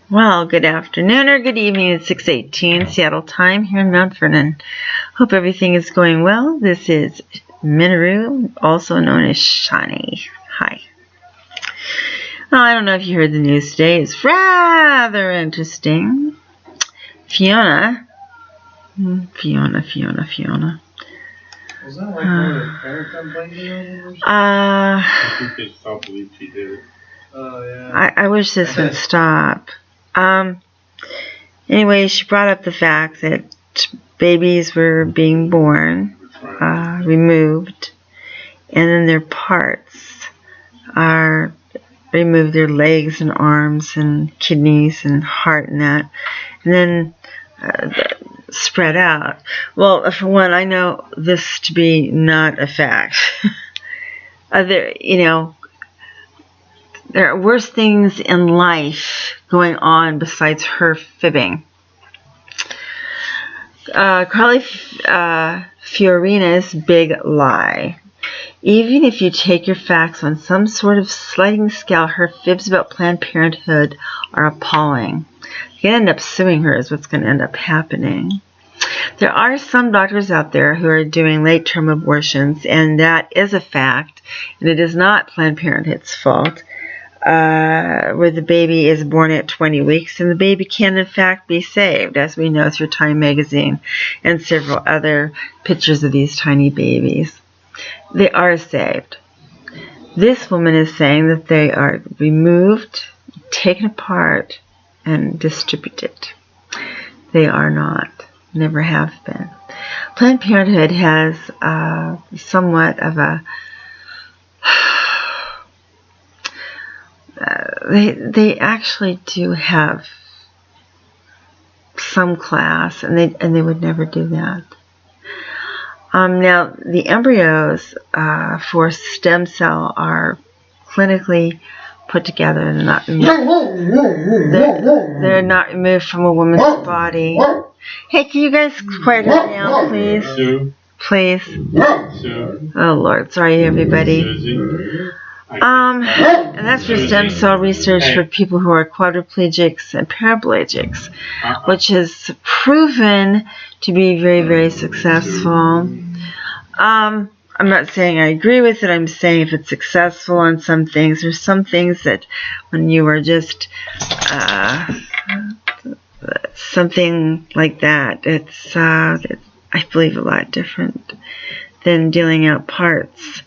Well, good afternoon or good evening. It's 6:18 Seattle time here in Mount Vernon. Hope everything is going well. This is Minoru, also known as Shani. Hi. Well, I don't know if you heard the news today. It's rather interesting. Fiona. Was that like one of the parent complaining? I think they stopped believe she did it. Oh, yeah. I wish this would stop. Anyway, she brought up the fact that babies were being born, removed, and then their parts are removed, their legs and arms and kidneys and heart and that, and then spread out. Well, for one, I know this to be not a fact. There are worse things in life going on besides her fibbing. Carly Fiorina's big lie. Even if you take your facts on some sort of sliding scale, her fibs about Planned Parenthood are appalling. You end up suing her is what's going to end up happening. There are some doctors out there who are doing late-term abortions, and that is a fact, and it is not Planned Parenthood's fault. Where the baby is born at 20 weeks, and the baby can in fact be saved, as we know through Time magazine and several other pictures of these tiny babies. They are saved. This woman is saying that they are removed, taken apart, and distributed. They are not. Never have been. Planned Parenthood has somewhat of a they actually do have some class, and they would never do that. Now the embryos for stem cell are clinically put together and not removed. They're not removed from a woman's body. Hey, can you guys quiet her down, please? Please. Oh Lord, sorry everybody. And that's for stem cell research for people who are quadriplegics and paraplegics, which is proven to be very, very successful. I'm not saying I agree with it. I'm saying if it's successful on some things, there's some things that when you are just something like that, it's I believe a lot different than dealing out parts.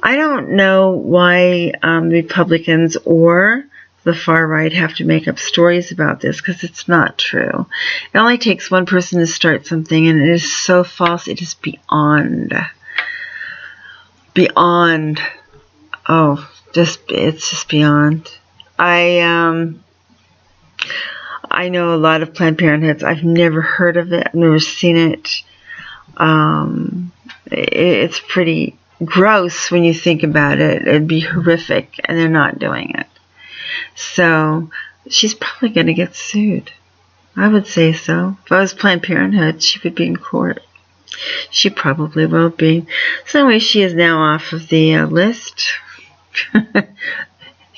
I don't know why Republicans or the far right have to make up stories about this, because it's not true. It only takes one person to start something, and it is so false. It is beyond. It's just beyond. I know a lot of Planned Parenthoods. I've never heard of it. I've never seen it. It's pretty gross when you think about it. It'd be horrific, and they're not doing it. So she's probably going to get sued. I would say so. If I was Planned Parenthood, she would be in court. She probably will be. So anyway, she is now off of the list.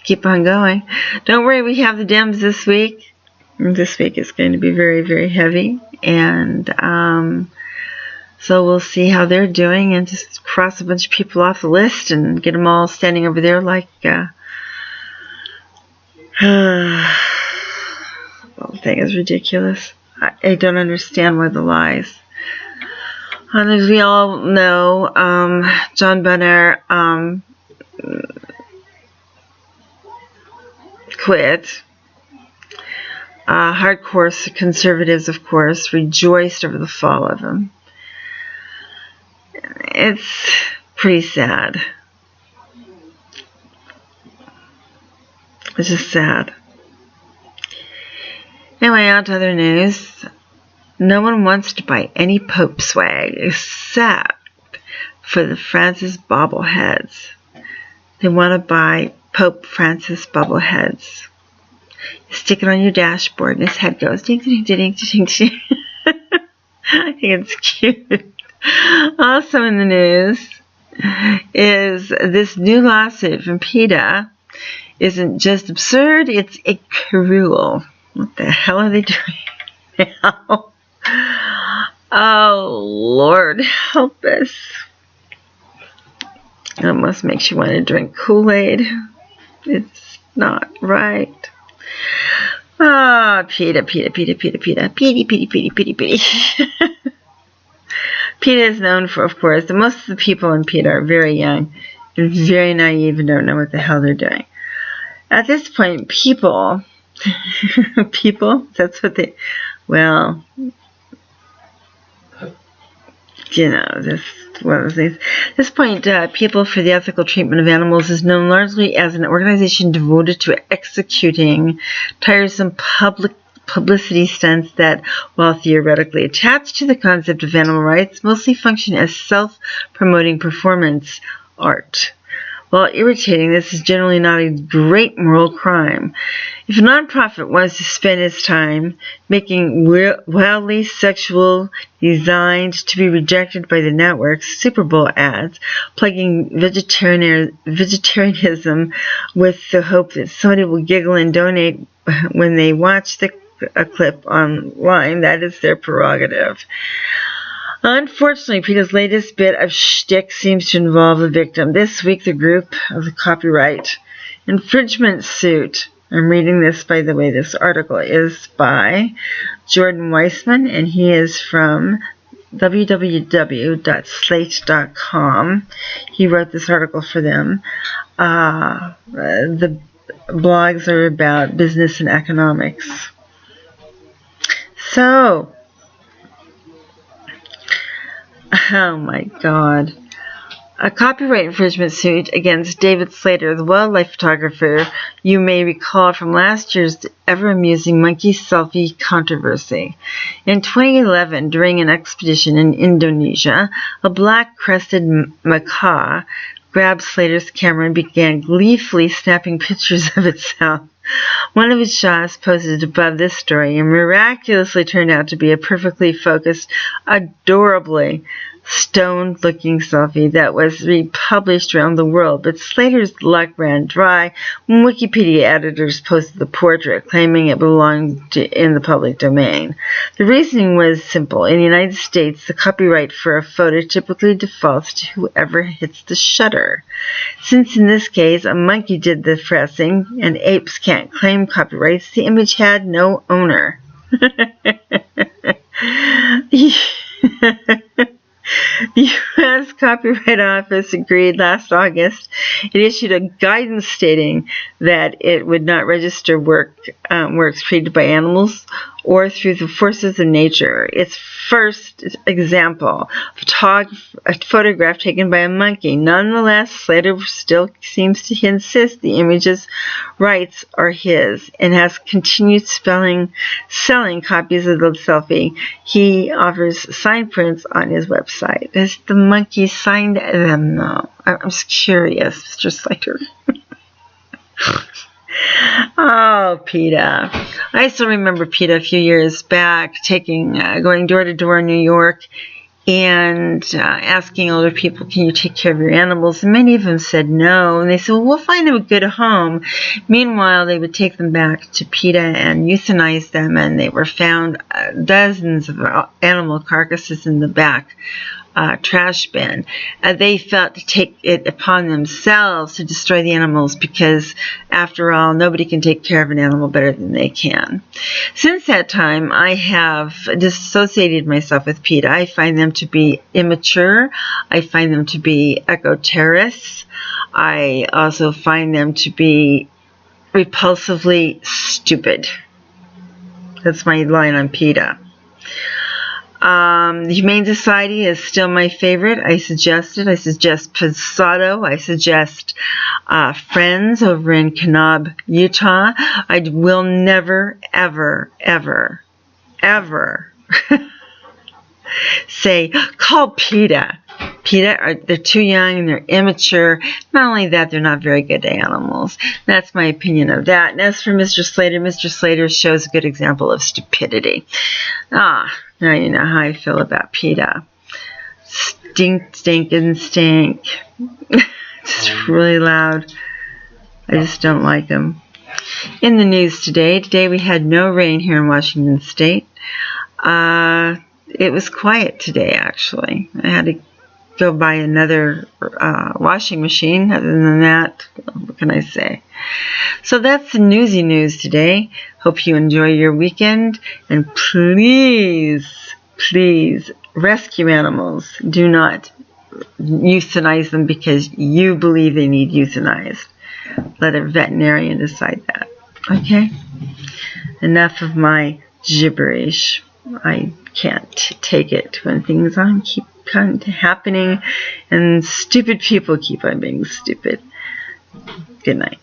Keep on going. Don't worry, we have the Dems this week. This week is going to be very, very heavy, and so we'll see how they're doing, and just cross a bunch of people off the list and get them all standing over there like the whole thing is ridiculous. I don't understand why the lies. And as we all know, John Boehner quit. Hardcore conservatives, of course, rejoiced over the fall of him. It's pretty sad. It's just sad. Anyway, on to other news. No one wants to buy any Pope swag except for the Francis bobbleheads. They want to buy Pope Francis bobbleheads. You stick it on your dashboard, and his head goes ding, ding, ding, ding, ding. I think it's cute. Also in the news is this new lawsuit from Peta isn't just absurd, it's cruel. What the hell are they doing now? Oh, Lord, help us. It almost makes you want to drink Kool-Aid. It's not right. Ah, Peta. Petey. Peta is known for, of course, most of the people in Peta are very young and very naive and don't know what the hell they're doing. At this point, people, that's what they, well, you know, this one of those things. At this point, People for the Ethical Treatment of Animals is known largely as an organization devoted to executing tiresome publicity stunts that, while theoretically attached to the concept of animal rights, mostly function as self-promoting performance art. While irritating, this is generally not a great moral crime. If a nonprofit wants to spend its time making wildly sexual, designed to be rejected by the networks, Super Bowl ads, plugging vegetarianism with the hope that somebody will giggle and donate when they watch a clip online, that is their prerogative. Unfortunately, Peta's latest bit of shtick seems to involve a victim. This week, the group of the copyright infringement suit. I'm reading this, by the way. This article is by Jordan Weissman, and he is from www.slate.com. He wrote this article for them. The blogs are about business and economics. So, oh my God. A copyright infringement suit against David Slater, the wildlife photographer you may recall from last year's ever-amusing monkey selfie controversy. In 2011, during an expedition in Indonesia, a black-crested macaw grabbed Slater's camera and began gleefully snapping pictures of itself. One of his shots posted above this story and miraculously turned out to be a perfectly focused, adorably stoned-looking selfie that was republished around the world, but Slater's luck ran dry when Wikipedia editors posted the portrait, claiming it belonged in the public domain. The reasoning was simple. In the United States, the copyright for a photo typically defaults to whoever hits the shutter. Since in this case, a monkey did the pressing and apes can't claim copyrights, the image had no owner. The U.S. Copyright Office agreed last August. It issued a guidance stating that it would not register works created by animals or through the forces of nature. Its first example, a photograph taken by a monkey. Nonetheless, Slater still seems to insist the image's rights are his and has continued selling copies of the selfie. He offers signed prints on his website. Has the monkey signed them, though? I'm just curious, Mr. Slater. Oh, Peta. I still remember Peta a few years back going door to door in New York and asking older people, can you take care of your animals? And many of them said no. And they said, well, we'll find them a good home. Meanwhile, they would take them back to Peta and euthanize them. And they were found dozens of animal carcasses in the back trash bin. They felt to take it upon themselves to destroy the animals because, after all, nobody can take care of an animal better than they can. Since that time, I have disassociated myself with Peta. I find them to be immature. I find them to be eco-terrorists. I also find them to be repulsively stupid. That's my line on Peta. The Humane Society is still my favorite. I suggest it. I suggest Posado. I suggest Friends over in Kanab, Utah. I will never, ever, ever, ever say, call Peta. Peta, they're too young and they're immature. Not only that, they're not very good animals. That's my opinion of that. And as for Mr. Slater shows a good example of stupidity. Now you know how I feel about Peta. Stink. It's really loud. I just don't like him. In the news today we had no rain here in Washington State. It was quiet today, actually. I had to go buy another washing machine. Other than that, what can I say? So that's the newsy news today. Hope you enjoy your weekend. And please, please, rescue animals. Do not euthanize them because you believe they need euthanized. Let a veterinarian decide that. Okay? Enough of my gibberish. I can't take it when things keep happening and stupid people keep on being stupid. Good night.